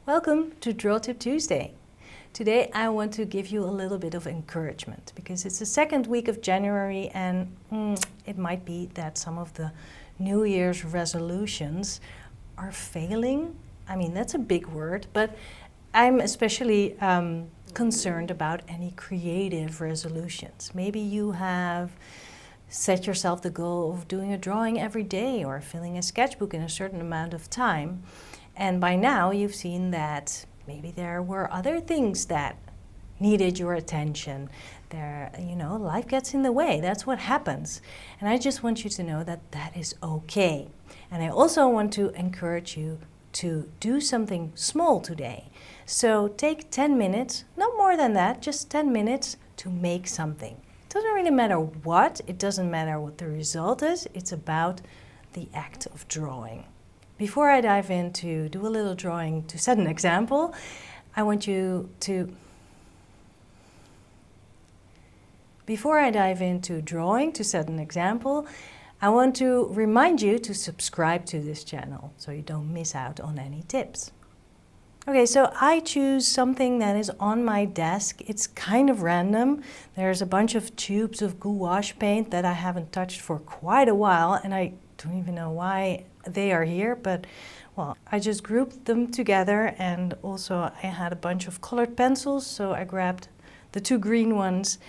Welcome to Draw Tip Tuesday. Today I want to give you a little bit of encouragement because it's the second week of January and it might be that some of the New Year's resolutions are failing. I mean, that's a big word, but I'm especially concerned about any creative resolutions. Maybe you have set yourself the goal of doing a drawing every day or filling a sketchbook in a certain amount of time. And by now you've seen that maybe there were other things that needed your attention. Life gets in the way. That's what happens. And I just want you to know that that is okay. And I also want to encourage you to do something small today. So take 10 minutes, not more than that, just 10 minutes to make something. It doesn't really matter what, it doesn't matter what the result is, it's about the act of drawing. Before I dive in to do a little drawing to set an example, I want you to... Before I dive into drawing to set an example, I want to remind you to subscribe to this channel so you don't miss out on any tips. Okay, so I choose something that is on my desk. It's kind of random. There's a bunch of tubes of gouache paint that I haven't touched for quite a while, and I don't even know why they are here, but well, I just grouped them together, and also I had a bunch of colored pencils, so I grabbed the two green ones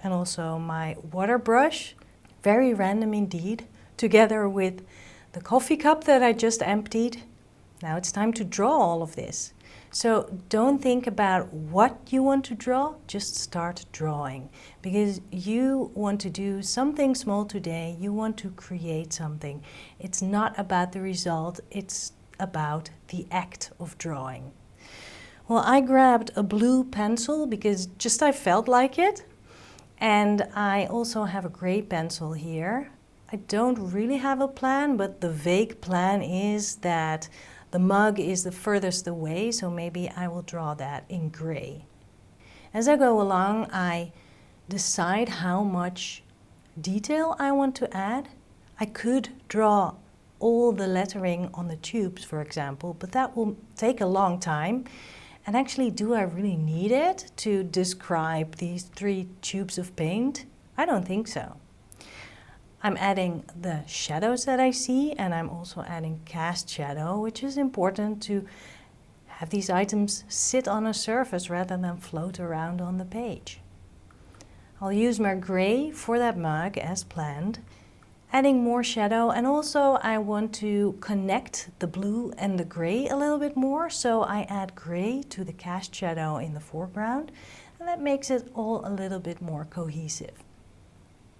and also my water brush, very random indeed, together with the coffee cup that I just emptied. Now it's time to draw all of this. So don't think about what you want to draw, just start drawing. Because you want to do something small today, you want to create something. It's not about the result, it's about the act of drawing. Well, I grabbed a blue pencil because just I felt like it. And I also have a gray pencil here. I don't really have a plan, but the vague plan is that the mug is the furthest away, so maybe I will draw that in gray. As I go along, I decide how much detail I want to add. I could draw all the lettering on the tubes, for example, but that will take a long time. And actually, do I really need it to describe these 3 tubes of paint? I don't think so. I'm adding the shadows that I see, and I'm also adding cast shadow, which is important to have these items sit on a surface rather than float around on the page. I'll use my gray for that mug as planned, adding more shadow, and also I want to connect the blue and the gray a little bit more, so I add gray to the cast shadow in the foreground, and that makes it all a little bit more cohesive.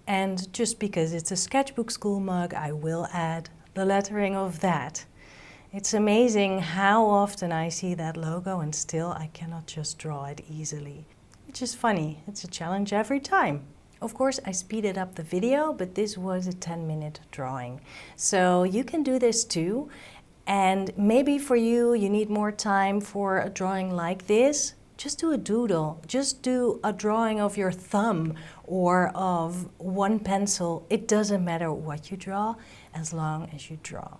And just because it's a sketchbook school mug, I will add the lettering of that. It's amazing how often I see that logo and still I cannot just draw it easily. Which is funny, it's a challenge every time. Of course, I speeded up the video, but this was a 10-minute drawing. So you can do this too. And maybe for you, you need more time for a drawing like this. Just do a doodle, just do a drawing of your thumb or of one pencil. It doesn't matter what you draw, as long as you draw.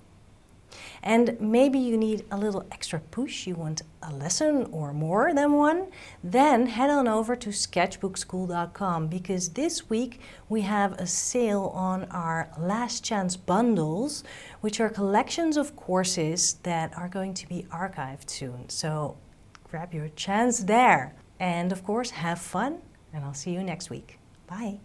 And maybe you need a little extra push, you want a lesson or more than one, then head on over to sketchbookschool.com because this week we have a sale on our last chance bundles, which are collections of courses that are going to be archived soon. So grab your chance there. And of course, have fun, and I'll see you next week. Bye.